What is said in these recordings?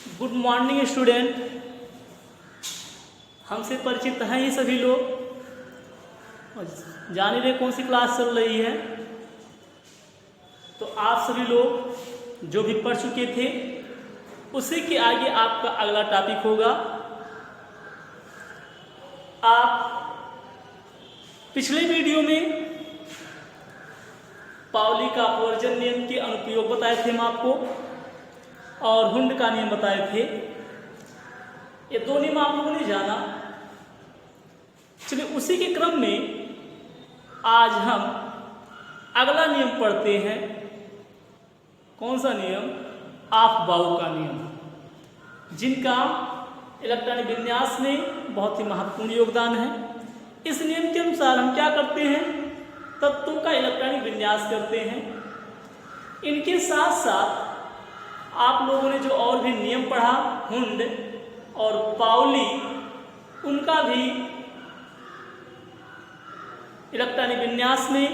Good morning student. हमसे परिचित हैं ही सभी लोग, जान ही रहे कौन सी क्लास चल रही है। तो आप सभी लोग जो भी पढ़ चुके थे उसी के आगे आपका अगला टॉपिक होगा। आप पिछले वीडियो में पाउली का अपवर्जन नियम के अनुप्रयोग बताए थे हम आपको, और हुंड का नियम बताए थे। ये दो नियम आप लोगों ने जाना। चलिए उसी के क्रम में आज हम अगला नियम पढ़ते हैं। कौन सा नियम? ऑफ बाउ का नियम, जिनका इलेक्ट्रॉनिक विन्यास में बहुत ही महत्वपूर्ण योगदान है। इस नियम के अनुसार हम क्या करते हैं? तत्वों का इलेक्ट्रॉनिक विन्यास करते हैं। इनके साथ साथ आप लोगों ने जो और भी नियम पढ़ा, हुंड और पाउली, उनका भी इलेक्ट्रॉनिक विन्यास में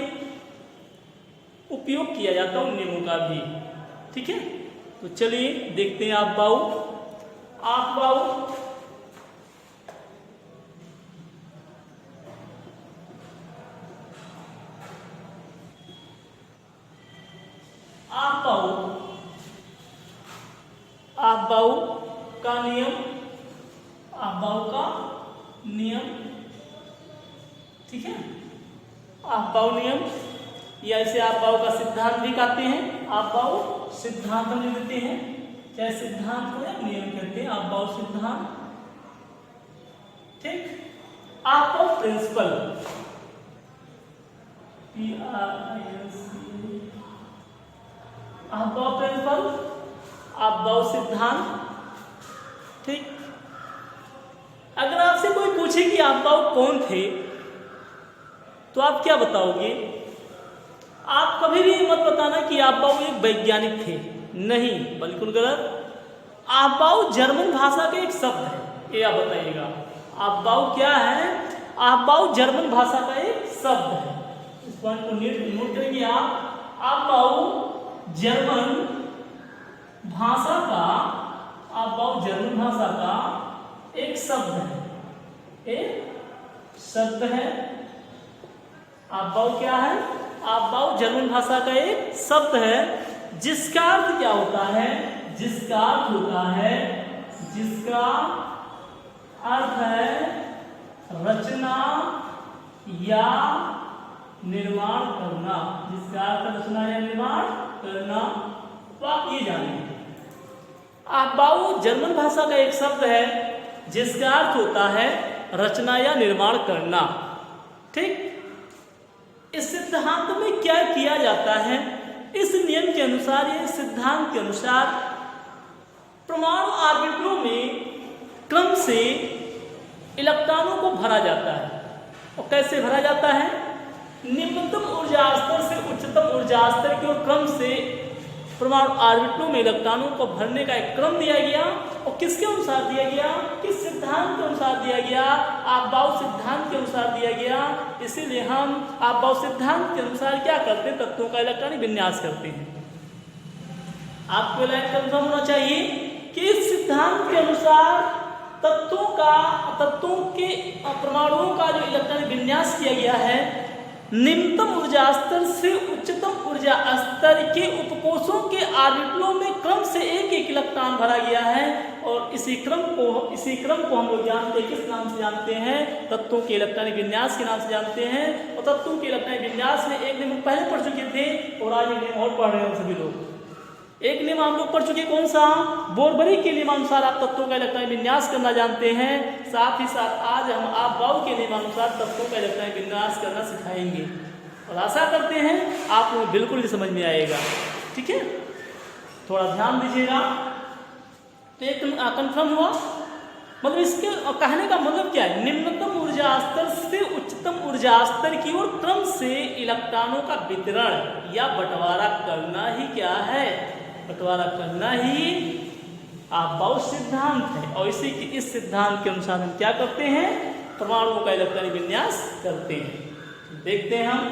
उपयोग किया जाता है, उन नियमों का भी। ठीक है, तो चलिए देखते हैं ऑफ बाउ। ऑफ बाउ ऑफ बाउ का नियम, ऑफ बाउ का नियम। ठीक है, ऑफ बाउ नियम या इसे ऑफ बाउ का सिद्धांत भी कहते हैं। ऑफ बाउ सिद्धांत हम लिखते हैं, चाहे सिद्धांत को या नियम कहते हैं। ऑफ बाउ सिद्धांत। ठीक, ऑफ बाउ प्रिंसिपल, ऑफ बाउ प्रिंसिपल, ऑफ बाउ सिद्धांत। ठीक, अगर आपसे कोई पूछे कि ऑफ बाउ कौन थे तो आप क्या बताओगे? आप कभी भी मत बताना कि ऑफ बाउ एक वैज्ञानिक थे, नहीं, बिल्कुल गलत। ऑफ बाउ जर्मन भाषा का एक शब्द है, ये आप बताइएगा। ऑफ बाउ क्या है? ऑफ बाउ जर्मन भाषा का एक शब्द है। इस पॉइंट को नोट करेंगे आप। ऑफ बाउ जर्मन भाषा का, ऑफ बाउ जर्मन भाषा का एक शब्द है, एक शब्द है। ऑफ बाउ क्या है? ऑफ बाउ जर्मन भाषा का एक शब्द है, जिसका अर्थ क्या होता है? जिसका अर्थ होता है, जिसका अर्थ है रचना या निर्माण करना। जिसका अर्थ रचना या निर्माण करना। तो आप ये जानिए, ऑफ बाउ जर्मन भाषा का एक शब्द है जिसका अर्थ होता है रचना या निर्माण करना। ठीक, इस सिद्धांत में क्या किया जाता है? इस नियम के अनुसार, ये सिद्धांत के अनुसार परमाणु ऑर्बिटलों में क्रम से इलेक्ट्रॉनों को भरा जाता है। और कैसे भरा जाता है? निम्नतम ऊर्जा स्तर से उच्चतम ऊर्जा स्तर की ओर क्रम से परमाणु ऑर्बिटलों में इलेक्ट्रॉनों को भरने का एक क्रम दिया गया। और किसके अनुसार दिया गया? किस सिद्धांत के अनुसार दिया गया? ऑफ बाउ सिद्धांत के अनुसार दिया गया। इसीलिए हम ऑफ बाउ सिद्धांत के अनुसार क्या करते हैं? तत्वों का इलेक्ट्रॉनिक विन्यास करते हैं। आपको लाइन कंफर्म होना चाहिए कि इस सिद्धांत के अनुसार तत्वों के परमाणुओं का जो इलेक्ट्रॉनिक विन्यास किया गया है, निम्नतम ऊर्जा स्तर से उच्चतम ऊर्जा स्तर के उपकोषों के ऑर्बिटलों में क्रम से एक एक इलेक्ट्रॉन भरा गया है। और इसी क्रम को हम लोग जानते हैं, किस नाम से जानते हैं? तत्वों के इलेक्ट्रॉनिक विन्यास के नाम से जानते हैं। और तत्वों के इलेक्ट्रॉनिक विन्यास में एक नियम पहले पढ़ चुके थे और आज एक नियम और पढ़ रहे हैं सभी लोग। एक नियम हम लोग पढ़ चुके, कौन सा? बोरबरी के नियमानुसार आप तत्वों का इलेक्ट्रॉनिक विन्यास करना जानते हैं। साथ ही साथ आज हम ऑफ बाउ के नियमानुसार तत्वों का इलेक्ट्रॉनिक विन्यास करना सिखाएंगे। और आशा करते हैं आपको बिल्कुल ही समझ में आएगा। ठीक है, थोड़ा ध्यान दीजिएगा। तो एक कंफर्म हुआ, मतलब इसके कहने का मतलब क्या है? निम्नतम ऊर्जा स्तर से उच्चतम ऊर्जा स्तर की ओर क्रम से इलेक्ट्रॉनों का वितरण या बंटवारा करना ही क्या है? बंटवारा करना ही ऑफ बाउ सिद्धांत है। और इस सिद्धांत के अनुसार हम क्या करते हैं? परमाणुओं का इलेक्ट्रॉनिक विन्यास करते हैं। देखते हैं हम,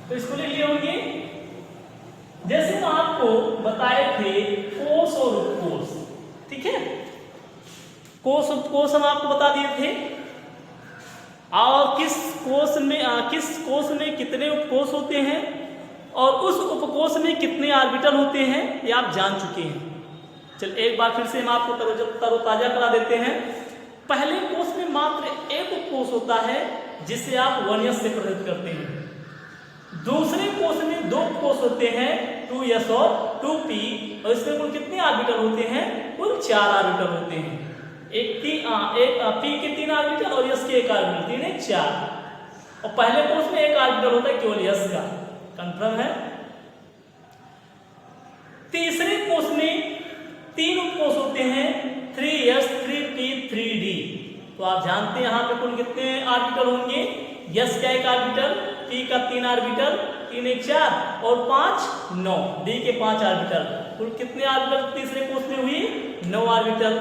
तो इसको लिख लिए होंगे। जैसे हम आपको बताए थे कोष और उपकोष, कोष हम आपको बता दिए थे, और किस कोष में कितने उपकोष होते हैं और उस उपकोष में कितने ऑर्बिटल होते हैं, ये आप जान चुके हैं। चल एक बार फिर से हम आपको तरोताजा करा देते हैं। पहले कोष में मात्र एक उपकोष होता है जिसे आप 1s से प्रदर्शित करते हैं। दूसरे कोष में दो कोष होते हैं, 2s और 2p, और इसमें कुल कितने ऑर्बिटल होते हैं? कुल 4 ऑर्बिटल होते हैं। एक p के 3 ऑर्बिटल और s के 1 ऑर्बिटल, 3 है 4। और पहले कोष में एक ऑर्बिटल होता है केवल s का। कंफर्म है? तीसरे कोष में 3 उपकोष होते हैं, 3s 3p 3d। तो आप जानते हैं यहाँ पे कुल कितने ऑर्बिटल होंगे? s का 1 ऑर्बिटल, p का 3 ऑर्बिटल, 3 1 4 और 5 9, d के 5 ऑर्बिटल। कुल कितने ऑर्बिटल तीसरे कोष में हुई? 9 ऑर्बिटल।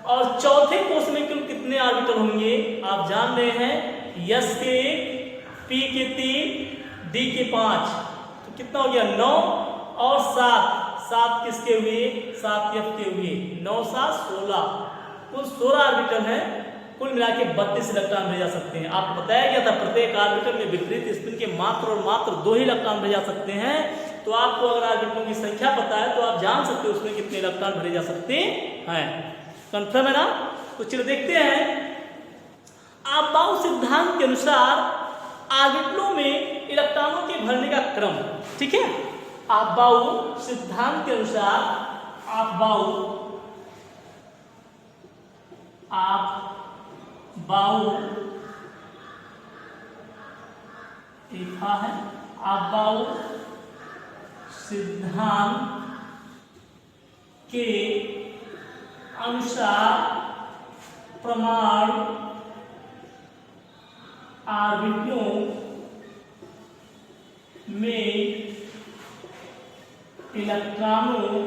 और चौथे कोष में कुल कितने ऑर्बिटल होंगे? आप जान रहे हैं, s के 1, p के 3, d के 5। तो कितना हो गया? 9 और 7 किसके हुए? 7 f के हुए। 9 7 16, कुल 16 ऑर्बिटल हैं। कुल मिला के 32 इलेक्ट्रॉन भेजा सकते हैं। आपको बताया गया था प्रत्येक ऑर्बिटल में विपरीत स्पिन के मात्र 2 ही इलेक्ट्रॉन भेजा सकते हैं। तो आपको अगर ऑर्बिटलों की संख्या पता है तो आप जान सकते हो उसमें कितने इलेक्ट्रॉन भेजे जा सकते हैं। कंफर्म है ना? तो चलो देखते हैं। आपबाउ सिद्धांत के अनुसार ऑर्बिटलों में इलेक्ट्रॉनों के भरने का क्रम, ठीक है? आपबाउ सिद्धांत के अनुसार आपबाउ लिखा है, आपबाउ सिद्धांत के अनुसार परमाणु ऑर्बिटलों में इलेक्ट्रॉनों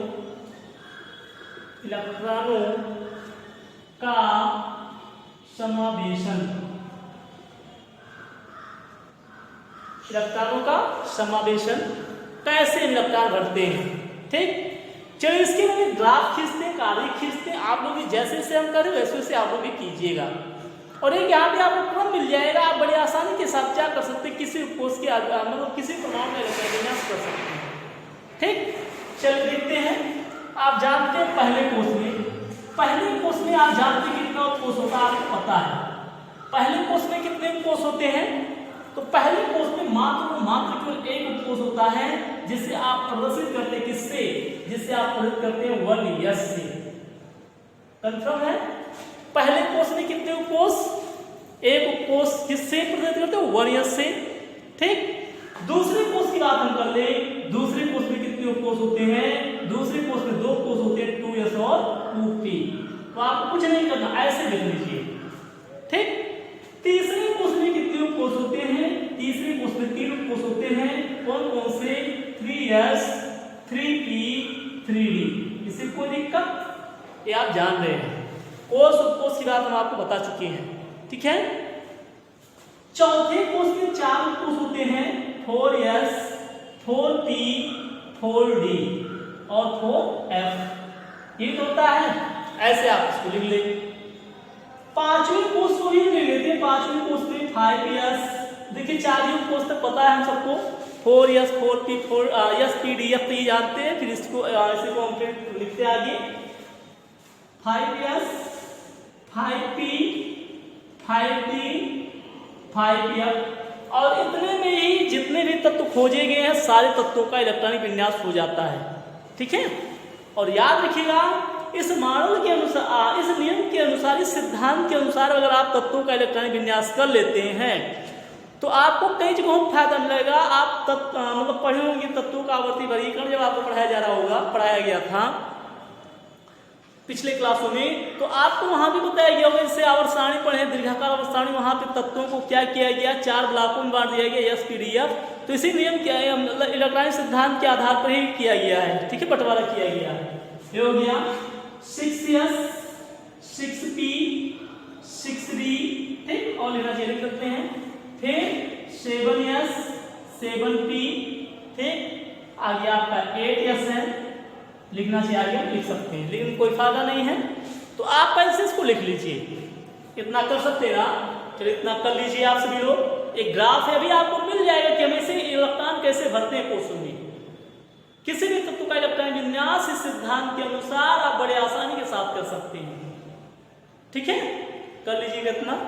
का समावेशन, इलेक्ट्रॉनों का समावेशन कैसे इलेक्ट्रॉन भरते हैं, ठीक? चलिए इसके लिए ग्राफ खींचते हैं, कार्य खींचते हैं। आप लोग भी जैसे जैसे हम करें वैसे वैसे आप लोग भी कीजिएगा। और एक यहाँ पे आपको क्रम मिल जाएगा, आप बड़ी आसानी के साथ क्या कर सकते हैं, किसी कोष के मतलब किसी परमाणु में इलेक्ट्रॉन कर सकते हैं, ठीक? चलिए देखते हैं। आप जानते हैं पहले कोष में आप जानते हैं कितना कोष होता है, आपको पता है। पहले कोष में कितने कोष होते हैं? तो पहले कोष में मात्र केवल एक उपकोष होता है जिसे आप प्रदर्शित करते हैं, किससे? जिसे आप प्रदर्शित करते हैं 1s से। कंफर्म है? पहले कोष में कितने उपकोष? एक उपकोष। किससे प्रदर्शित करते हैं? 1s से, ठीक? दूसरे कोष की बात हम कर ले। दूसरे कोष में कितने उपकोष होते हैं? दूसरे कोष में 2 कोष होते हैं, 2s और 2p। तो आपको कुछ नहीं करना, ऐसे देख लीजिए, ठीक? तीसरे कोष में कितने उपकोष होते हैं? तीसरे कोष में 3 उपकोष होते हैं। कौन कौन से? 3s 3p 3d। इससे कोई दिक्कत? ये आप जान रहे हैं। कोष उपकोष की बात हम आपको बता चुके हैं, ठीक है? चौथे कोष में 4 उपकोष होते हैं, 4s 4p 4d और 4f। ये तो होता है, ऐसे आप इसको लिख ले। पांचवें कोष को भी ले लेते हैं। पांचवें कोष में 5s, देखिए 4 ही कोष तक पता है हम सबको, 4s 4p 4s p d f तो ये जानते हैं। फिर इसको इसी को हम फिर लिखते हैं आगे, 5s 5p 5d 5f। और इतने में ही जितने भी तत्व खोजे गए हैं सारे तत्वों का इलेक्ट्रॉनिक विन्यास हो जाता है, ठीक है? और याद रखिएगा, इस मॉडल के अनुसार, इस नियम के अनुसार, इस सिद्धांत के अनुसार अगर आप तत्वों का इलेक्ट्रॉनिक विन्यास कर लेते हैं तो आपको कई जगहों फायदा मिलेगा। आप मतलब पढ़े होंगे तत्वों का आवर्ती वर्गीकरण, जब आपको पढ़ाया गया था पिछले क्लासों में, तो आपको वहां भी बताया गया होगा। जैसे आवर्त सारणी पढ़े, दीर्घाकार आवर्त सारणी, वहां पे तत्वों को क्या किया गया? 4 ब्लॉकों में बांट दिया गया, s p d f। तो इसी नियम क्या है, मतलब इलेक्ट्रॉनिक सिद्धांत के आधार पर ही किया गया है, ठीक है? बंटवारा किया गया है। ये हो गया 6s 6p 6d, ठीक? और लेना चाहिए, लिख सकते हैं। फिर 7s 7p, ठीक? आगे आपका 8s है, लिखना चाहिए, आगे लिख सकते हैं, लेकिन कोई फायदा नहीं है। तो आप पैसे इसको लिख लीजिए, इतना कर सकते हैं ना। चलिए इतना कर लीजिए आप सभी लोग। एक ग्राफ है, अभी आपको मिल जाएगा कि हमें से इलेक्ट्रॉन कैसे भरते हैं कोषों में। किसी भी तत्व का इलेक्ट्रॉन विन्यास इस सिद्धांत के अनुसार आप बड़े आसानी के साथ कर सकते हैं। ठीक है, कर लीजिएगा इतना।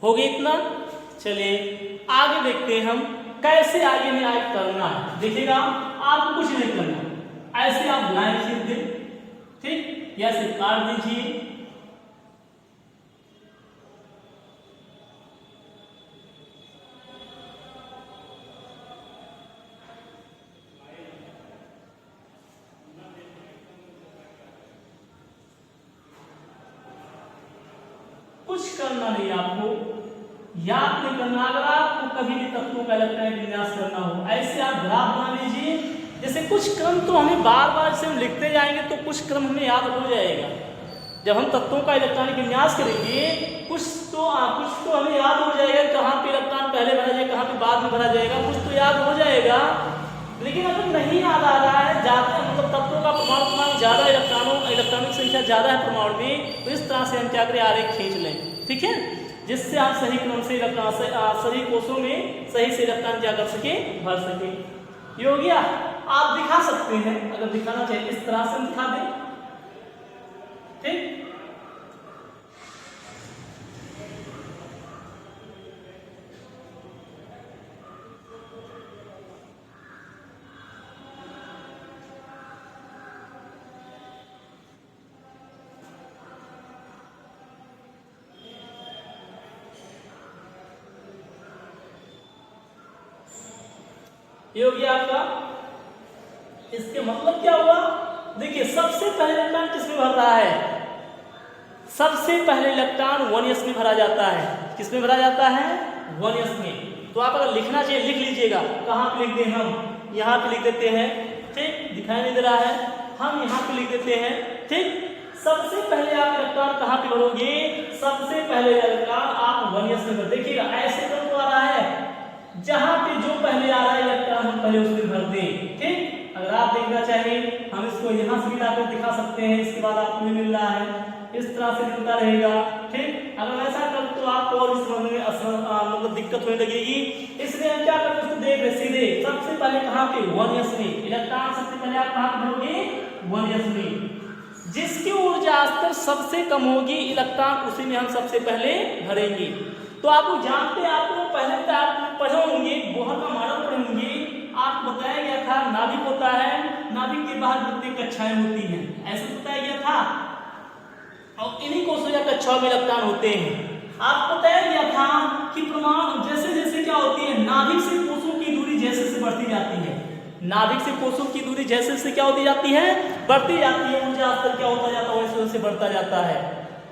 हो गया इतना। चलिए आगे देखते हैं हम कैसे आगे में आगे करना है। देखिएगा आपको कुछ नहीं करना, ऐसे आप लाइन खींच दें, ठीक, या ऐसे काट दीजिए। कुछ करना नहीं आपको, याद नहीं करना। अगर आपको कभी भी तत्वों का इलेक्ट्रॉनिक विन्यास करना हो, ऐसे आप ग्राफ बना लीजिए। जैसे कुछ क्रम तो हमें बार बार से हम लिखते जाएंगे तो कुछ क्रम हमें याद हो जाएगा। जब हम तत्वों का इलेक्ट्रॉनिक विन्यास करेंगे कुछ तो हमें याद हो जाएगा, कहाँ पे इलेक्ट्रॉन पहले भरा जाएगा, कहाँ पे बाद में भरा जाएगा, कुछ तो याद हो जाएगा। लेकिन अगर नहीं याद आ रहा है, ज्यादा मतलब तत्वों का परमाणु क्रमांक ज्यादा, इलेक्ट्रॉनिक संख्या ज्यादा है परमाणु में, तो इस तरह से हम क्या करें, आरेख खींच लें। ठीक है, जिससे आप सही क्रम से इलेक्ट्रॉन सही कोषों में सही से इलेक्ट्रॉन क्या कर सके, भर सके। ये हो गया। आप दिखा सकते हैं, अगर दिखाना चाहिए इस तरह से दिखा दें। ठीक, ये हो गया आपका। इसके मतलब क्या हुआ, देखिए सबसे पहले इलेक्ट्रॉन किसमें भर रहा है, सबसे पहले इलेक्ट्रॉन 1s में भरा जाता है। किसमें भरा जाता है, 1s में। तो आप अगर लिखना चाहिए लिख लीजिएगा। कहाँ पे लिख दें हम, यहाँ पे लिख देते हैं। ठीक, दिखाई नहीं दे रहा है, हम यहाँ पे लिख देते हैं। ठीक, सबसे पहले आप इलेक्ट्रॉन कहाँ पे भरोगे, सबसे पहले इलेक्ट्रॉन आप 1s में भर। देखिएगा ऐसे क्रम तो आ रहा है, जहां पे जो पहले आ रहा है इलेक्ट्रॉन हम पहले उसमें भर दें। ठीक, अगर आप देखना चाहिए हम इसको यहां से मिलाकर दिखा सकते हैं, इसके बाद आपको मिल रहा है, इस तरह से मिलता रहेगा। ठीक, अगर ऐसा कर तो आपको और इस समझ में मतलब दिक्कत होने लगेगी। इसलिए हम क्या करते हैं, उसको देख रहे सीधे सबसे पहले कहाँ पे, 1s में। इलेक्ट्रॉन सबसे पहले आप कहाँ पे भरोगे, 1s में। जिसकी ऊर्जा स्तर सबसे कम होगी इलेक्ट्रॉन उसी में हम सबसे पहले भरेंगे। तो आप लोग जानते हैं, आपको पहले तो आप पढ़े होंगे, बोहर का मॉडल पढ़े होंगे, आपको बताया गया था नाभिक होता है, नाभिक के बाहर कितनी कक्षाएं होती हैं, ऐसा बताया गया था। और इन्हीं कोषों या कक्षाओं में इलेक्ट्रॉन होते हैं। आपको बताया गया था कि परमाणु जैसे जैसे क्या होती है, नाभिक से कोषों की दूरी जैसे जैसे बढ़ती जाती है, नाभिक से कोषों की दूरी जैसे जैसे क्या होती जाती है, बढ़ती जाती है, ऊर्जा स्तर क्या होता जाता है, वैसे वैसे बढ़ता जाता है।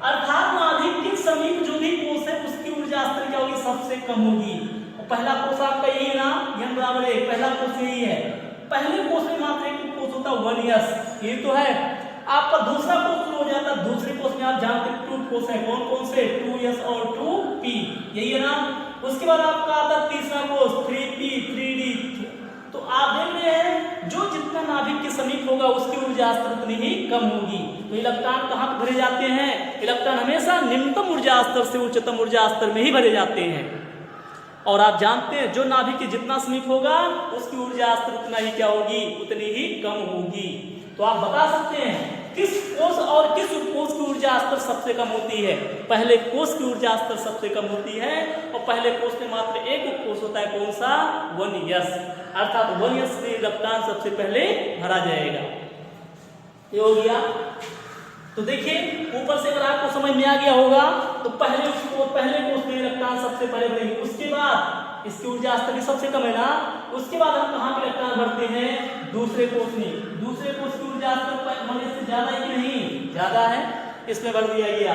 अर्थात नाभिक के समीप जो भी कोष है उसकी ऊर्जा स्तर क्या होगी, सबसे कम होगी। और पहला कोष आपका यही है ना, n बराबर 1, पहला कोष यही है। पहले कोष में मात्र एक कोष होता है 1s, ये तो है। आपका दूसरा कोष शुरू हो जाता है, दूसरे कोष में आप जानते हैं 2 कोष है, कौन कौन से, 2s और 2p, यही है ना। उसके बाद आपका आता है तीसरा कोष 3p 3d। तो आप देख रहे हैं जो जितना नाभिक के समीप होगा उसकी ऊर्जा स्तर उतनी ही कम होगी। तो इलेक्ट्रॉन कहाँ पे भरे जाते हैं, इलेक्ट्रॉन हमेशा निम्नतम ऊर्जा स्तर से उच्चतम ऊर्जा स्तर में ही भरे जाते हैं। और आप जानते हैं जो नाभिक के जितना समीप होगा उसकी ऊर्जा स्तर उतना ही क्या होगी, उतनी ही कम होगी। तो आप बता सकते हैं किस कोष और किस उपकोष की ऊर्जा स्तर सबसे कम होती है। पहले कोष की ऊर्जा स्तर सबसे कम होती है, और पहले कोष में मात्र एक उपकोष होता है, कौन सा, 1s। अर्थात 1s में इलेक्ट्रॉन सबसे पहले भरा जाएगा। ये हो गया। तो देखिए ऊपर से अगर आपको समझ में आ गया होगा तो पहले कोष में इलेक्ट्रॉन सबसे पहले भरेंगे, उसके बाद इसकी ऊर्जा स्तर भी सबसे कम है ना, उसके बाद हम कहाँ पे इलेक्ट्रॉन भरते हैं, दूसरे कोष में। दूसरे कोष की ऊर्जा स्तर 1s से ज्यादा है कि नहीं, ज्यादा है, इसमें भर दिया गया।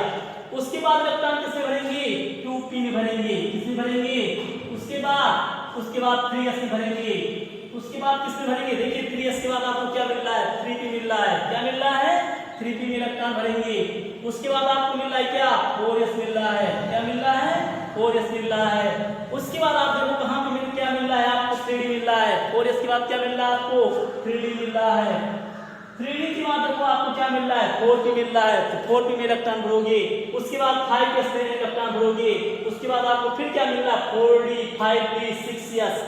उसके बाद इलेक्ट्रॉन किसमें भरेंगे, 2p 2p में भरेंगे, किसमें भरेंगे, उसके बाद 3s में भरेंगे, उसके बाद किसमें भरेंगे, देखिए 3s के बाद आपको क्या मिल रहा है, 3p मिल रहा है, क्या मिल रहा है, 3p में इलेक्ट्रॉन भरेंगे। उसके बाद आपको मिल रहा है क्या, 4s मिल रहा है, क्या मिल रहा है, 4s मिल रहा है। उसके बाद आप देखो कहाँ पे क्या मिल रहा है आपको, 3d मिल रहा है। 4s के बाद क्या मिल रहा है आपको, 3d मिल रहा है। 3d के बाद देखो आपको क्या मिल रहा है, 4p मिल रहा है, तो 4p में इलेक्ट्रॉन भरोगे। उसके बाद 5s में इलेक्ट्रॉन भरोगे। उसके बाद आपको फिर क्या मिल रहा है, 4d 5p 6s।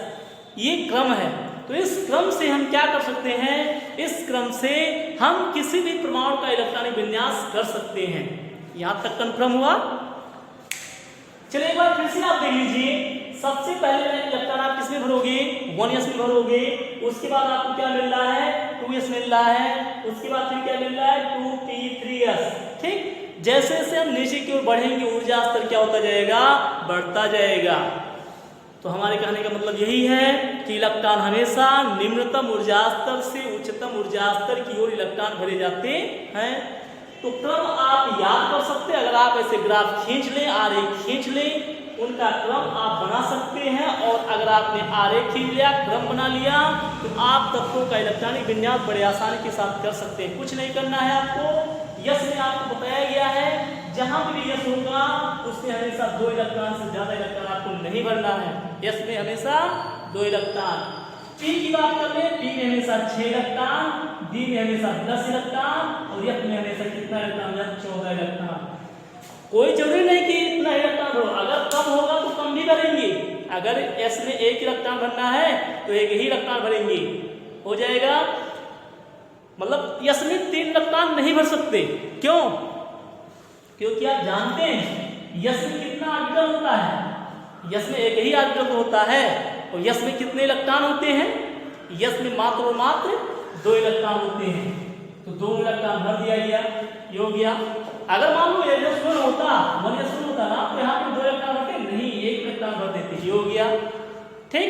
ये क्रम है। तो इस क्रम से हम क्या कर सकते हैं, इस क्रम से हम किसी भी परमाणु का इलेक्ट्रॉनिक विन्यास कर सकते हैं। यहां तक कन्फर्म हुआ। चलिए एक बार फिर से आप देख लीजिए। सबसे पहले इलेक्ट्रॉन आप किसमें भरोगे, 1s में भरोगे। उसके बाद आपको क्या मिल रहा है, 2s मिल रहा है। उसके बाद फिर क्या मिल रहा है, 2p3s। ठीक, जैसे जैसे हम नीचे की ओर बढ़ेंगे ऊर्जा स्तर क्या होता जाएगा, बढ़ता जाएगा। तो हमारे कहने का मतलब यही है कि इलेक्ट्रॉन हमेशा निम्नतम ऊर्जा स्तर से उच्चतम ऊर्जा स्तर की ओर इलेक्ट्रॉन भरे जाते हैं। तो क्रम आप याद कर सकते हैं, अगर आप ऐसे ग्राफ खींच लें, आरेख खींच लें, उनका क्रम आप बना सकते हैं। और अगर आपने आरेख खींच लिया, क्रम बना लिया, तो आप तत्वों का इलेक्ट्रॉनिक विन्यास बड़े आसानी के साथ कर सकते हैं। कुछ नहीं करना है आपको। यस में आपको बताया गया है, जहां भी यस होगा उसमें हमेशा 2 इलेक्ट्रॉन से ज्यादा इलेक्ट्रॉन आपको नहीं भरना है। यस में हमेशा 2 इलेक्ट्रॉन। पी की बात कर ले, पी में हमेशा 6 इलेक्ट्रॉन, डी में हमेशा 10 इलेक्ट्रॉन और एफ में हमेशा कितना इलेक्ट्रॉन, 14 इलेक्ट्रॉन। कोई जरूरी नहीं कि इतना इलेक्ट्रॉन हो, अगर कम होगा तो कम भी भरेंगे। अगर एस में 1 इलेक्ट्रॉन भरना है तो 1 ही इलेक्ट्रॉन भरेंगे, हो जाएगा। मतलब यस में 3 इलेक्ट्रॉन नहीं भर सकते। क्यों? क्योंकि आप जानते हैं यस में कितना ऑर्बिटल होता है, यस में 1 ही ऑर्बिटल होता है। और यस में कितने इलेक्ट्रॉन होते हैं, यस में मात्र और मात्र 2 इलेक्ट्रॉन होते हैं। तो 2 इलेक्ट्रॉन भर दिया गया, ये हो गया। अगर मान लो S1 होता, 1s1 होता ना, तो यहाँ पे 2 इलेक्ट्रॉन होते, नहीं 1 इलेक्ट्रॉन भर देते, ये हो गया। ठीक,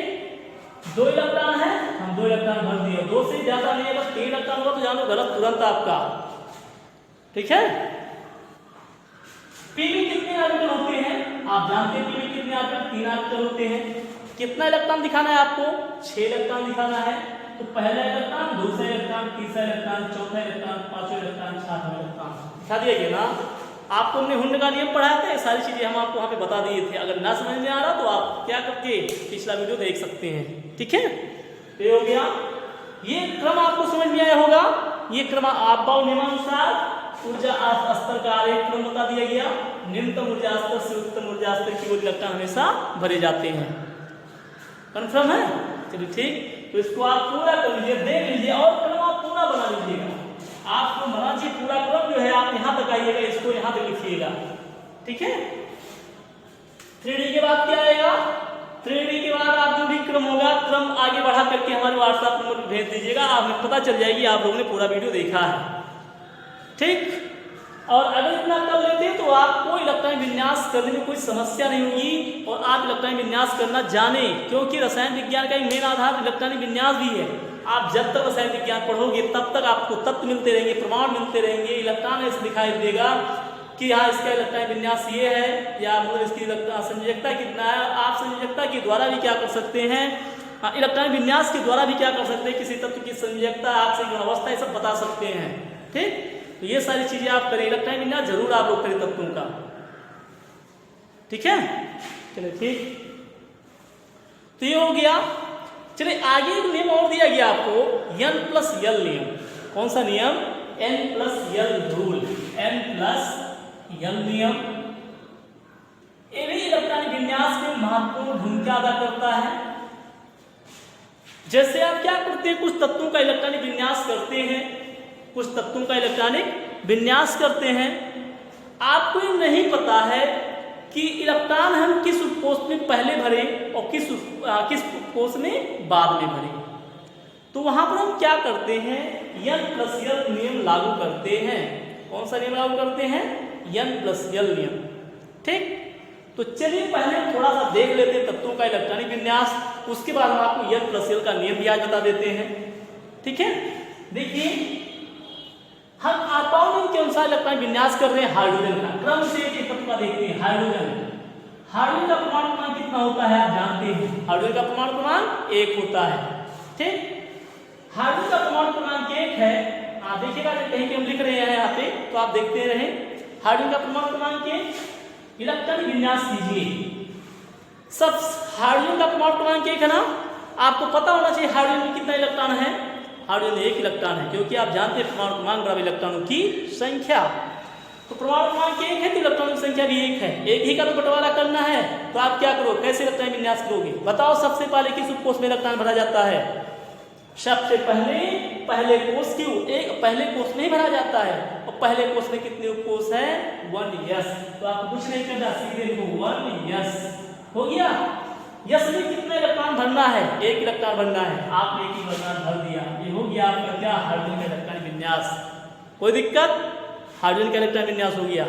2 इलेक्ट्रॉन है, हम 2 इलेक्ट्रॉन भर दिए। 2 से ज्यादा नहीं है, बस 3 इलेक्ट्रॉन होगा तो जानो गलत तुरंत आपका। ठीक है। पी में कितने ऑर्बिटल होते हैं, आप जानते हैं पी में कितने ऑर्बिटल, 3 ऑर्बिटल होते हैं। कितना इलेक्ट्रॉन दिखाना है आपको, 6 इलेक्ट्रॉन दिखाना है। तो पहला इलेक्ट्रॉन, दूसरा इलेक्ट्रॉन, तीसरा इलेक्ट्रॉन, चौथा इलेक्ट्रॉन, पांचवा इलेक्ट्रॉन, छठवां इलेक्ट्रॉन दिखा दिया गया ना। आपको हमने हुंड का नियम पढ़ाया था, ये सारी चीजें हम आपको वहां पे बता दिए थे। अगर ना समझ में आ रहा तो आप क्या करके पिछला वीडियो देख सकते हैं। ठीक है, तो ये हो गया। ये क्रम आपको समझ में आया होगा। ये क्रम आपबाउ नियमानुसार ऊर्जा स्तर का आरेख क्रम बता दिया गया। निम्नतम ऊर्जा स्तर से उच्चतम ऊर्जा स्तर की ओर इलेक्ट्रॉन हमेशा भरे जाते हैं। कन्फर्म है? चलिए ठीक, तो इसको आप पूरा कर लीजिए, देख लीजिए और क्रम आप पूरा बना लीजिएगा। आपको बना चाहिए पूरा क्रम जो है, आप यहां तक आइएगा, इसको यहां तक लिखिएगा। ठीक है। 3D के बाद क्या आएगा, 3D के बाद आप जो भी क्रम होगा, क्रम आगे बढ़ा करके हमारे व्हाट्सएप नंबर पर भेज दीजिएगा। आपको पता चल जाएगी आप लोगों ने पूरा वीडियो देखा है। ठीक, और अगर इतना कर लेते हैं तो आपको इलेक्ट्रॉनिक विन्यास करने में कोई समस्या नहीं होगी और आप इलेक्ट्रॉनिक विन्यास करना जाने, क्योंकि रसायन विज्ञान का एक मेन आधार इलेक्ट्रॉनिक विन्यास भी है। आप जब तक रसायन विज्ञान पढ़ोगे तब तक आपको तत्व मिलते रहेंगे, प्रमाण मिलते रहेंगे, इलेक्ट्रॉन ऐसे दिखाई देगा कि हाँ इसका इलेक्ट्रॉनिक विन्यास ये है, या मतलब इसकी संयोजकता कितना है। आप संयोजकता के द्वारा भी क्या कर सकते हैं, इलेक्ट्रॉनिक विन्यास के द्वारा भी क्या कर सकते हैं, किसी तत्व की संयोजकता, आपसे अवस्था, ये सब बता सकते हैं। ठीक, तो ये सारी चीजें आप करें, इलेक्ट्रॉनिक विन्यास जरूर आप लोग करें तत्वों का। ठीक है, चलिए ठीक, तो ये हो गया। चलिए आगे एक नियम और दिया गया आपको, N+L नियम। कौन सा नियम, N+L रूल, N+L नियम। ये भी इलेक्ट्रॉनिक विन्यास में महत्वपूर्ण भूमिका अदा करता है। जैसे आप क्या करते हैं, कुछ तत्वों का इलेक्ट्रॉनिक विन्यास करते हैं, कुछ तत्वों का इलेक्ट्रॉनिक विन्यास करते हैं। आपको ये नहीं पता है कि इलेक्ट्रॉन हम किस उपकोष में पहले भरें और किस उपकोष में बाद में भरें। तो वहां पर हम क्या करते हैं, N+L नियम लागू करते हैं। कौन सा नियम लागू करते हैं, N+L नियम। ठीक, तो चलिए पहले थोड़ा सा देख लेते हैं तत्वों का इलेक्ट्रॉनिक विन्यास, उसके बाद हम आपको N+L का नियम भी आज बता देते हैं। ठीक है, देखिए हम आपबाउ नियम के अनुसार इलेक्ट्रॉनिक विन्यास कर रहे हैं हाइड्रोजन का। क्रम से एक तत्व का देखते हैं, हाइड्रोजन। हाइड्रोजन का परमाणु क्रमांक कितना होता है आप जानते हैं, हाइड्रोजन का परमाणु क्रमांक 1 होता है। ठीक, हाइड्रोजन का परमाणु क्रमांक 1 है। आप देखिएगा कहीं हम लिख रहे हैं यहाँ पे तो आप देखते रहे, हाइड्रोजन का परमाणु क्रमांक 1, इलेक्ट्रॉन विन्यास कीजिए। सब हाइड्रोजन का परमाणु क्रमांक 1 है ना, आपको पता होना चाहिए हाइड्रोजन में कितना इलेक्ट्रॉन है। हाइड्रोजन में 1 इलेक्ट्रॉन है, क्योंकि आप जानते हैं परमाणु क्रमांक बराबर इलेक्ट्रॉनों की संख्या। तो परमाणु क्रमांक 1 है तो इलेक्ट्रॉनों की संख्या भी 1 है। एक ही का तो बंटवारा करना है, तो आप क्या करो, कैसे इलेक्ट्रॉन विन्यास करोगे बताओ। सबसे पहले किस उपकोष में इलेक्ट्रॉन भरा जाता है? सबसे पहले कोष की पहले कोष में ही भरा जाता है। और पहले कोष में कितने उपकोष है? 1s। तो आपको कुछ नहीं करना, सीधे लिखो 1s। हो गया। यस में कितने इलेक्ट्रॉन भरना है? 1 इलेक्ट्रॉन भरना है। आपने 1 इलेक्ट्रॉन भर दिया, ये हो गया आपका क्या, हाइड्रोजन का इलेक्ट्रॉन विन्यास। कोई दिक्कत? हाइड्रोजन का इलेक्ट्रॉन विन्यास हो गया।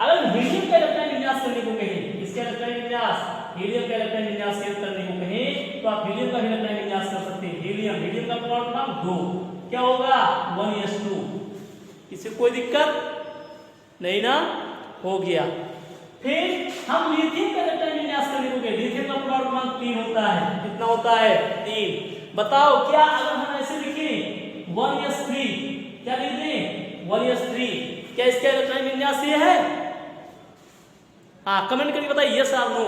अगर हीलियम का इलेक्ट्रॉन विन्यास करने को कहें, इसका इलेक्ट्रॉन विन्यास, हीलियम का इलेक्ट्रॉन विन्यास करने को कहें तो आप हीलियम का इलेक्ट्रॉन विन्यास कर सकते हैं। हीलियम का परमाणु क्रमांक 2 क्या होगा? 1s2। इससे कोई दिक्कत नहीं ना? हो गया। फिर हम लिथियम का इलेक्ट्रॉन विन्यास करने को कहें, लिथियम का परमाणु क्रमांक 3 होता है। कितना होता है? 3। बताओ क्या अगर हम ऐसे लिखें 1s3, क्या लिख दें 1s3, क्या इसका इलेक्ट्रॉन विन्यास ये है? हाँ, कमेंट करके बताइए यस और नो।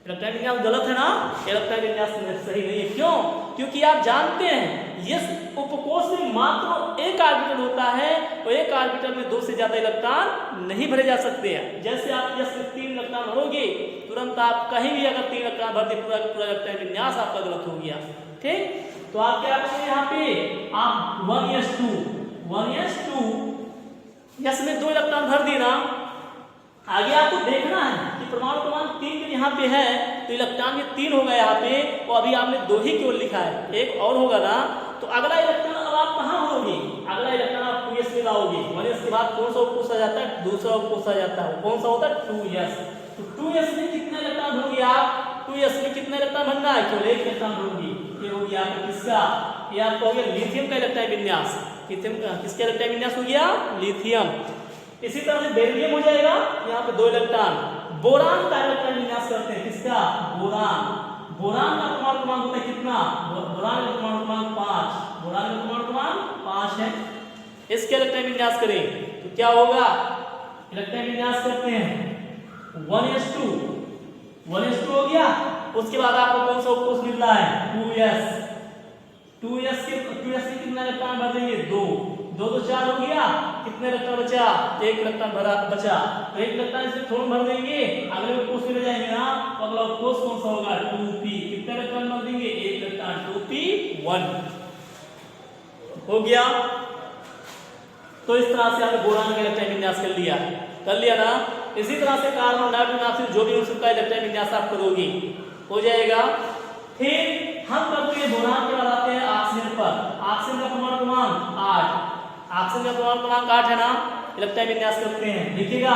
इलेक्ट्रॉन विन्यास गलत है ना, इलेक्ट्रॉन विन्यास सही नहीं है। क्यों? क्योंकि आप जानते हैं यस उपकोष में मात्र 1 ऑर्बिटल होता है और 1 ऑर्बिटल में 2 से ज्यादा इलेक्ट्रॉन नहीं भरे जा सकते हैं। जैसे आप यस में 3 इलेक्ट्रॉन भरोगे, तुरंत आप कहीं भी अगर 3 इलेक्ट्रॉन भर दे, पूरा इलेक्ट्रॉन विन्यास आपका गलत हो गया। ठीक, तो आप क्या करोगे यहाँ पे, आप 1s2 यस में 2 इलेक्ट्रॉन भर देना। आगे आपको देखना है कि परमाणु क्रमांक 3 यहाँ पे है तो इलेक्ट्रॉन में 3 होगा यहाँ पे, और अभी आपने 2 ही केवल लिखा है, 1 और होगा ना। तो अगला इलेक्ट्रॉन अब आप कहाँ भरोगे? अगला इलेक्ट्रॉन आप 2s में लाओगे। 1s के बाद कौन सा उपकोष आ जाता है? दूसरा उपकोष आ जाता है। कौन सा होता है? 2s। तो 2s में कितने इलेक्ट्रॉन भरोगे आप? 2s में कितने इलेक्ट्रॉन भरना है? केवल 1 इलेक्ट्रॉन भरोगे। ये हो गया आपका किसका? ये आपका हो गया लिथियम का इलेक्ट्रॉन विन्यास। लिथियम का किसका इलेक्ट्रॉन विन्यास हो गया? लिथियम। इसी तरह से बेरिलियम हो जाएगा, यहाँ पे 2 इलेक्ट्रॉन। बोरान का इलेक्ट्रॉन विन्यास करते हैं, किसका? बोरान का परमाणु क्रमांक होता है कितना? बोरान का परमाणु क्रमांक 5। बोरान का परमाणु क्रमांक 5 है। इसके इलेक्ट्रॉन विन्यास करें तो क्या होगा? इलेक्ट्रॉन विन्यास करते हैं 1s2 हो गया। उसके बाद आपको कौन सा उपकोष मिल रहा है? 2s के कितना इलेक्ट्रॉन भर देंगे? 2 तो 4 हो गया। कितने इलेक्ट्रॉन बचा? 1 इलेक्ट्रॉन बचा। तो 1 इलेक्ट्रॉन इसमें थोड़ा भर देंगे, अगले उपकोष में ले जाएंगे ना, तो अगला उपकोष कौन सा होगा? 2p। कितने इलेक्ट्रॉन भर देंगे? 1 इलेक्ट्रॉन, 2p1 हो गया। तो इस तरह से आपने बोरान का इलेक्ट्रॉन विन्यास कर लिया ना। इसी तरह से कार्बन, नाइट्रोजन, ऑक्सीजन जो भी उनका इलेक्ट्रॉन विन्यास आप करोगे हो जाएगा। फिर हम करते हैं बोरान के बाद आते हैं ऑक्सीजन पर। ऑक्सीजन का परमाणु क्रमांक 8। ऑक्सीजन का परमाणु क्रमांक 8 है ना। इलेक्ट्रॉन विन्यास करते हैं, देखिएगा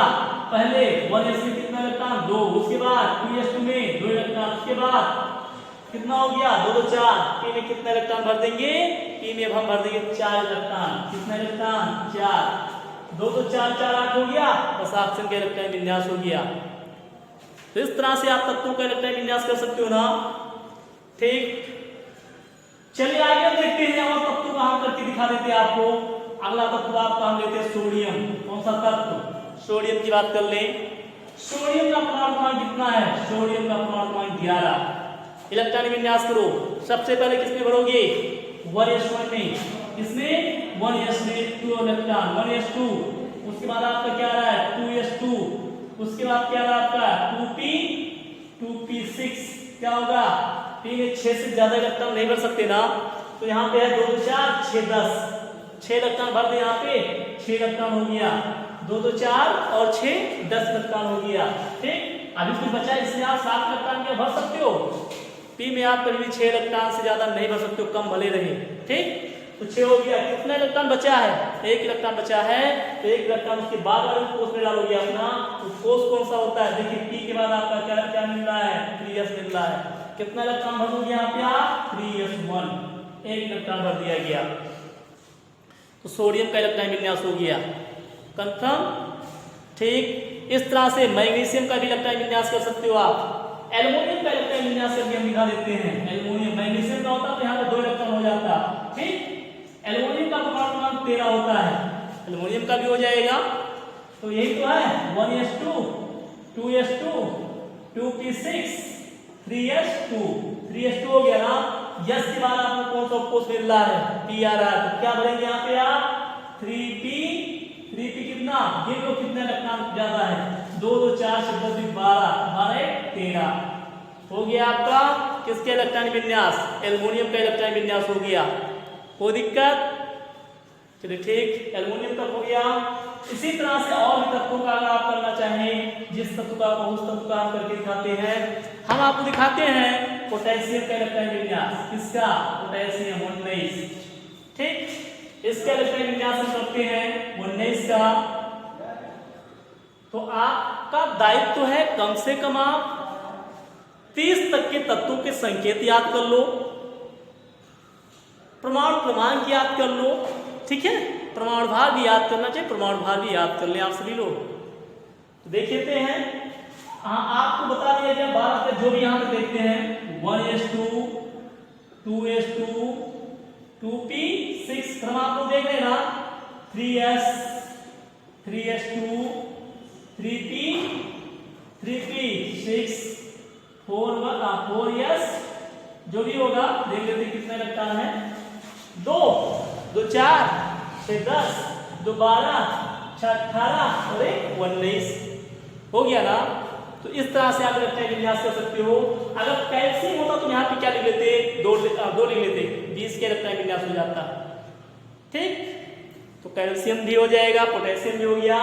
पहले 1s में कितना इलेक्ट्रॉन? 2। उसके बाद 2s2 में 2 इलेक्ट्रॉन। उसके बाद कितना हो गया? 2 तो 4। p में कितना इलेक्ट्रॉन भर देंगे? p में अब हम भर देंगे 4 इलेक्ट्रॉन। कितना इलेक्ट्रॉन? 4। 2 तो 4 4 8 हो गया, बस ऑक्सीजन का इलेक्ट्रॉन विन्यास हो गया। तो इस तरह से आप तत्वों का इलेक्ट्रॉन विन्यास कर सकते हो ना। ठीक, चलिए आगे देखते हैं और तत्व का हम करके दिखा देते हैं आपको। अगला तत्व आपका हम लेते हैं सोडियम। कौन सा तत्व? सोडियम की बात कर लें। सोडियम का परमाणु क्रमांक कितना है? सोडियम का परमाणु क्रमांक 11। इलेक्ट्रॉन विन्यास करो। सबसे पहले किसमें भरोगे? 1s1 में। किसमें? 1s में 2 इलेक्ट्रॉन, 1s2। उसके बाद आपका क्या आ रहा है? 2s2। उसके बाद क्या आ रहा है आपका? 2p6। क्या होगा? p में 6 से ज्यादा इलेक्ट्रॉन नहीं भर सकते ना, तो यहाँ पे है 2 तो 4 6 10। 6 इलेक्ट्रॉन भर दे, यहाँ पे 6 इलेक्ट्रॉन हो गया। 2 तो 4 और 6 10 इलेक्ट्रॉन हो गया। ठीक, अभी कुछ बचा, इसमें आप 7 इलेक्ट्रॉन क्या भर सकते हो? p में आप कभी भी 6 इलेक्ट्रॉन से ज्यादा नहीं भर सकते हो, कम भले रहे। ठीक, तो 6 हो गया। कितना इलेक्ट्रॉन बचा है? 1 इलेक्ट्रॉन बचा है। तो 1 इलेक्ट्रॉन उसके बाद वाले कोष में डालोगे अपना। तो कोष कौन सा होता है? देखिए p के बाद आपका क्या मिल रहा है? 3s मिल रहा है। कितना इलेक्ट्रॉन भर दोगे यहाँ पे आप? 3s1। 1 इलेक्ट्रॉन भर दिया गया। तो सोडियम का इलेक्ट्रॉन विन्यास हो गया। कंफर्म? ठीक, इस तरह से मैग्नीशियम का भी इलेक्ट्रॉन विन्यास कर सकते हो आप। एल्युमिनियम का इलेक्ट्रॉन विन्यास करके हम दिखा देते हैं। एल्युमिनियम, मैग्नीशियम का होता है तो यहाँ पे 2 इलेक्ट्रॉन हो जाता, ठीक। एल्युमिनियम का परमाणु क्रमांक 13 होता है, एल्युमिनियम का भी हो जाएगा। तो यही तो है 1s2 2s2 2p6 3s2 3s2 हो गया ना। यस के बाद आपको कौन सा ऑफकोर्स मिल रहा है, p आ रहा है, तो क्या भरेंगे यहाँ पे आप 3p कितना, ये लो कितना इलेक्ट्रॉन ज्यादा है, 2 2 4 10 12 12 13 हो गया आपका किसके इलेक्ट्रॉन विन्यास, एल्युमिनियम का इलेक्ट्रॉन विन्यास हो गया। कोई दिक्कत, चलिए ठीक, एल्युमिनियम तक हो गया। इसी तरह से और भी तत्वों का अगर आप करना चाहें, जिस तत्व का उस तत्व का हम करके दिखाते हैं। हम आपको दिखाते हैं पोटेशियम का इलेक्ट्रॉन विन्यास, किसका, पोटेशियम 19, ठीक। इसका इलेक्ट्रॉन विन्यास हम करते हैं 19 का। तो आपका दायित्व है कम से कम आप 30 तक के तत्वों के संकेत याद कर लो, परमाणु क्रमांक याद कर लो, ठीक है। परमाणु भार भी याद करना चाहिए, परमाणु भार भी याद कर लें आप सभी लोग। तो देख लेते हैं, हाँ आपको बता दिया गया 12 तक जो भी यहाँ पे देखते हैं 1s2 2s2 2p6 क्रम आपको देख लेना 3s 3s2 3p6 4s जो भी होगा देख लेते कितना इलेक्ट्रॉन है, 2 2 4 6 10 2 12 6 18 और 19 हो गया ना। तो इस तरह से आप इलेक्ट्रॉन विन्यास कर सकते हो। अगर कैल्शियम होता तो यहाँ पे क्या लिख लेते, 2 लिख लेते, 20 के इलेक्ट्रॉन विन्यास हो जाता, ठीक। तो कैल्शियम भी हो जाएगा, पोटेशियम भी हो गया।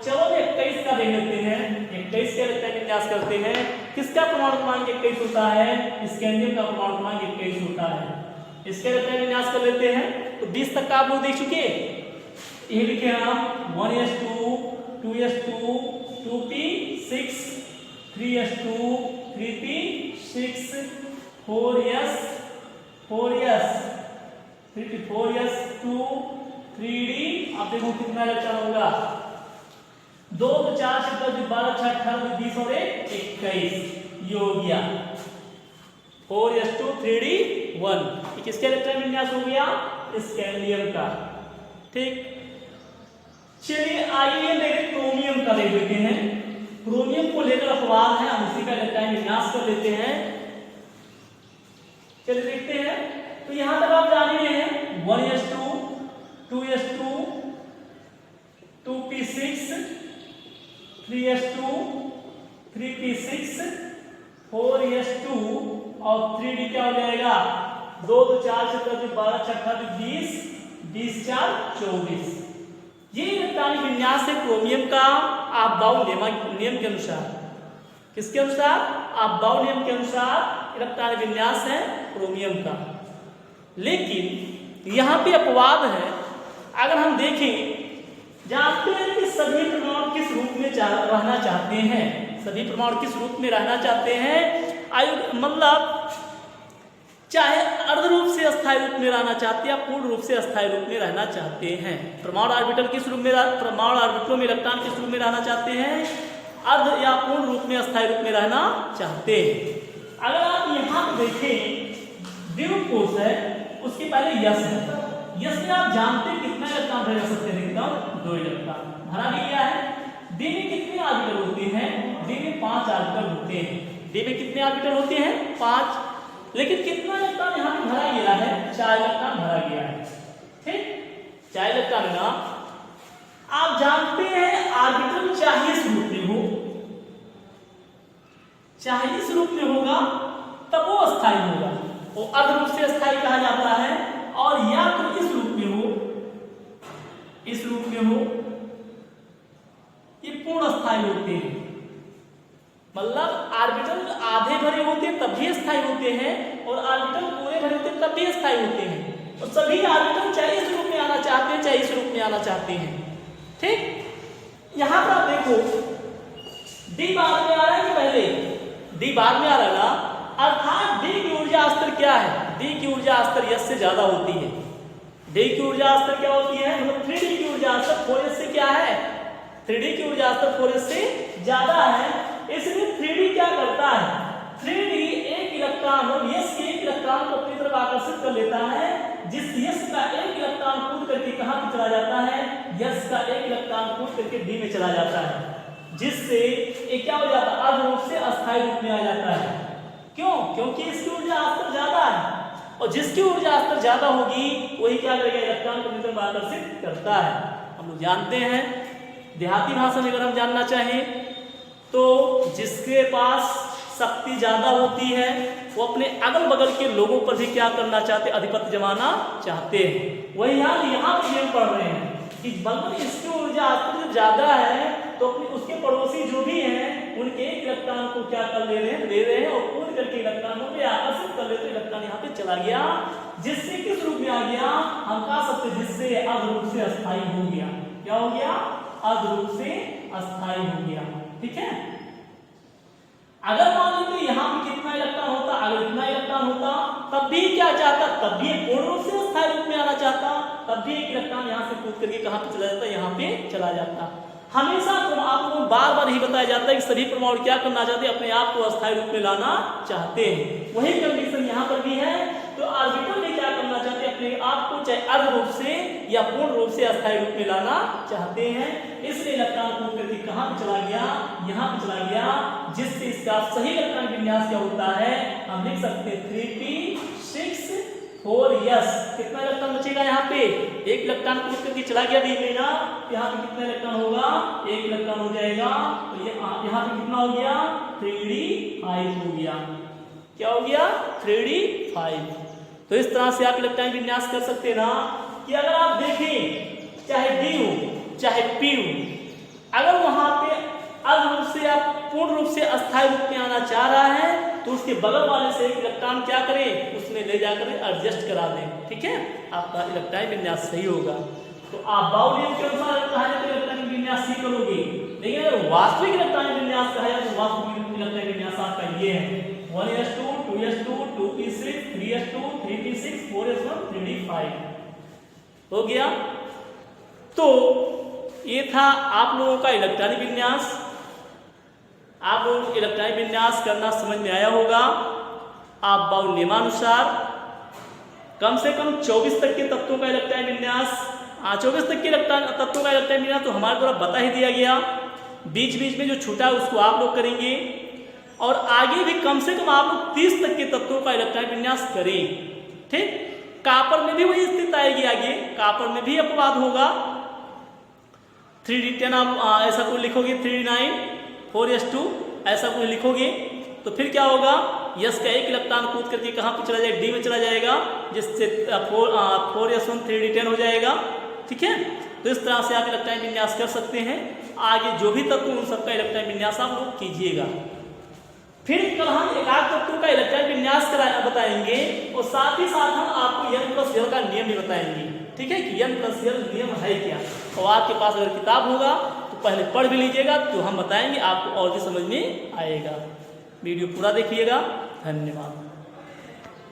चलो 21 का देख लेते हैं, 21 के इलेक्ट्रॉन विन्यास करते हैं। किसका परमाणु क्रमांक 21 होता है, स्कैंडियम का परमाणु क्रमांक 21 होता है। इसके इलेक्ट्रॉन विन्यास कर लेते हैं। तो 20 तक का आप लोग देख चुके, ये लिखे हम 1s2 2s2 2p6 3s2 3p6 4s 4s2 3d। आप देखो कितना इलेक्ट्रॉन होगा, 2 2 4 6 10 12 6 18 20 और 21 ये हो गया 4s2 3d 1। किसके इलेक्ट्रॉन विन्यास हो गया, स्कैंडियम का, ठीक। चलिए आइए मेरे क्रोमियम का देख लेते हैं। क्रोमियम को लेकर अपवाद है, हम इसी का इलेक्ट्रॉन विन्यास कर लेते हैं। चलिए देखते हैं। तो यहां तक आप जान रहे हैं 1s2 2s2 2p6 3s2 3p6 4s2 और 3d क्या हो जाएगा, 2 2 4 6 10 12 6 18 20 20 4 24। ये इलेक्ट्रॉनिक विन्यास है क्रोमियम का आपबाउ नियम के अनुसार। किसके अनुसार, आपबाउ नियम के अनुसार इलेक्ट्रॉनिक विन्यास है क्रोमियम का। लेकिन यहाँ पे अपवाद है। अगर हम देखें, जानते हैं कि सभी परमाणु किस रूप में रहना चाहते हैं, सभी परमाणु किस रूप में रहना चाहते हैं, मतलब चाहे अर्ध रूप से अस्थायी रूप में रहना चाहते हैं या पूर्ण रूप से अस्थायी रूप में रहना चाहते हैं। परमाणु ऑर्बिटल किस रूप में, परमाणु ऑर्बिटलों में इलेक्ट्रॉन किस रूप में रहना चाहते हैं, अर्ध या पूर्ण रूप में अस्थायी रूप में रहना चाहते हैं। अगर आप यहाँ पे देखें द्वितीय कोश है, उसके पहले यस है, यस में आप जानते हैं कितना इलेक्ट्रॉन भर सकते हैं, एकदम 2 इलेक्ट्रॉन भरा भी गया है। डी में कितने ऑर्बिटल होते हैं, डी में 5 ऑर्बिटल होते हैं, डी में कितने ऑर्बिटल होते हैं 5। लेकिन कितना इलेक्ट्रॉन यहाँ पे भरा गया है, 4 इलेक्ट्रॉन भरा गया है, ठीक 4 इलेक्ट्रॉन है ना। आप जानते हैं ऑर्बिटल चाहे इस रूप में हो, चाहे इस रूप में होगा तब वो अस्थायी होगा, वो अर्ध रूप से अस्थायी कहा जाता है। और या तो इस रूप में हो, इस रूप में हो, ये पूर्ण अस्थायी होते हैं। मतलब ऑर्बिटल आधे भरे होते हैं तब भी अस्थायी होते हैं, और ऑर्बिटल पूरे भरे होते हैं तब भी अस्थायी होते हैं। और सभी ऑर्बिटल चाहे इस रूप में आना चाहते हैं, चाहे इस रूप में आना चाहते हैं, ठीक। यहां पर आप देखो डी बाद में आ रहा है कि पहले, डी बाद में आ रहा है ना, अर्थात डी की ऊर्जा स्तर क्या है, डी की ऊर्जा स्तर यस से ज्यादा होती है। डी की ऊर्जा स्तर क्या होती है, मतलब 3d की ऊर्जा स्तर 4s से क्या है, 3d की ऊर्जा स्तर 4s से ज्यादा है, इसलिए 3D क्या करता है, 3D एक इलेक्ट्रॉन और यस के एक इलेक्ट्रॉन को अपनी तरफ आकर्षित कर लेता है, जिस यस का एक इलेक्ट्रॉन कूद करके कहां पे चला जाता है, यस का एक इलेक्ट्रॉन कूद करके डी में चला जाता है, जिससे ये क्या हो जाता है, अर्ध रूप से अस्थायी रूप में आ जाता है। क्यों? क्योंकि इसकी ऊर्जा स्तर ज्यादा है, और जिसकी ऊर्जा स्तर ज्यादा होगी वही क्या करेगा, इलेक्ट्रॉन को अपनी तरफ आकर्षित करता है। हम लोग जानते हैं, देहाती भाषा में अगर हम जानना चाहें तो जिसके पास शक्ति ज्यादा होती है वो अपने अगल बगल के लोगों पर भी क्या करना चाहते हैं, आधिपत्य जमाना चाहते हैं। वही यहाँ पे हम पढ़ रहे हैं कि बल्कि इसकी ऊर्जा स्तर ज्यादा है तो अपने उसके पड़ोसी जो भी हैं उनके एक इलेक्ट्रॉन को क्या कर ले रहे हैं और कूद करके इलेक्ट्रॉनों पे आकर्षित कर लेते, इलेक्ट्रॉन यहाँ पे चला गया, जिससे किस रूप में आ गया, हम कह सकते जिससे अर्ध रूप से अस्थायी हो गया। क्या हो गया? अर्ध रूप से अस्थायी हो गया। ठीक है, अगर मान लीजिए यहाँ पे कितना इलेक्ट्रॉन होता, अगर इतना इलेक्ट्रॉन होता तब भी क्या चाहता, तब भी पूर्ण रूप से अस्थायी रूप में आना चाहता, तब भी एक इलेक्ट्रॉन यहाँ से कूद करके कहाँ पे चला जाता, यहाँ पे चला जाता। हमेशा आपको बार बार ही बताया जाता है कि सभी परमाणु क्या करना चाहते हैं, अपने आप को अस्थायी रूप में लाना चाहते हैं। वही कंडीशन यहाँ पर भी है। तो ऑर्बिटल में क्या करना चाहते हैं, अपने आप को चाहे अर्ध रूप से या पूर्ण रूप से अस्थायी रूप में लाना चाहते हैं। इसलिए इलेक्ट्रॉन कूद करके कहाँ पे चला गया, यहाँ पे चला गया, जिससे इसका सही इलेक्ट्रॉन विन्यास क्या होता है, हम लिख सकते हैं 3p6 4s। कितना इलेक्ट्रॉन बचेगा यहाँ पे, एक इलेक्ट्रॉन कूद करके चला गया डी में ना, यहाँ पे कितना इलेक्ट्रॉन होगा, एक इलेक्ट्रॉन हो जाएगा। तो ये यहाँ पे कितना हो गया, 3d5 हो गया। क्या हो गया, 3d5। तो इस तरह से आप इलेक्ट्रॉन विन्यास कर सकते हैं ना, कि अगर आप देखें चाहे डी हो चाहे पी हो, अगर वहां पे अर्ध रूप से या पूर्ण रूप से अस्थायी रूप में आना चाह रहा है तो उसके बगल वाले से एक इलेक्ट्रॉन क्या करें, उसमें ले जाकर एडजस्ट करा दें। ठीक है, आपका इलेक्ट्रॉन विन्यास सही होगा। तो आप बाउल नियम के अनुसार इलेक्ट्रॉन विन्यास सीख करोगे, लेकिन अगर वास्तविक इलेक्ट्रॉन विन्यास कहा जाए तो वास्तविक इलेक्ट्रॉन विन्यास आपका ये है 1s2 2s2 2p6 3s2 3p6 4s1 3d5 हो गया। तो ये था आप लोगों का इलेक्ट्रॉनिक विन्यास। आप लोगों को इलेक्ट्रॉनिक विन्यास करना समझ में आया होगा। आप बाउल नियमानुसार कम से कम 24 तक के तत्वों का इलेक्ट्रॉनिक विन्यास, 24 तक के तत्वों का इलेक्ट्रॉनिक विन्यास तो हमारे द्वारा बता ही दिया गया। बीच बीच में जो छूटा है उसको आप लोग करेंगे, और आगे भी कम से कम आप लोग 30 तक के तत्वों का इलेक्ट्रॉनिक विन्यास करें। ठीक, कॉपर में भी वही स्थिति आएगी, आगे कॉपर में भी अपवाद होगा। 3d10 आप ऐसा कोई लिखोगे, 3d9 4s2 ऐसा कोई लिखोगे तो फिर क्या होगा, यस का एक इलेक्ट्रॉन कूद करके कहाँ पे चला जाएगा, डी में चला जाएगा, जिससे 4s1 3d10 हो जाएगा। ठीक है, तो इस तरह से आप इलेक्ट्रॉनिक विन्यास कर सकते हैं। आगे जो भी तत्व उन सबका इलेक्ट्रॉनिक विन्यास आप लोग कीजिएगा। फिर कल हम एकाक तत्वों का इलेक्ट्रॉनिक विन्यास बताएंगे, और साथ ही साथ हम आपको n+l का नियम भी बताएंगे। ठीक है, कि n+l नियम है क्या, और आपके पास अगर किताब होगा तो पहले पढ़ भी लीजिएगा, तो हम बताएंगे, आपको और भी समझ में आएगा। वीडियो पूरा देखिएगा। धन्यवाद।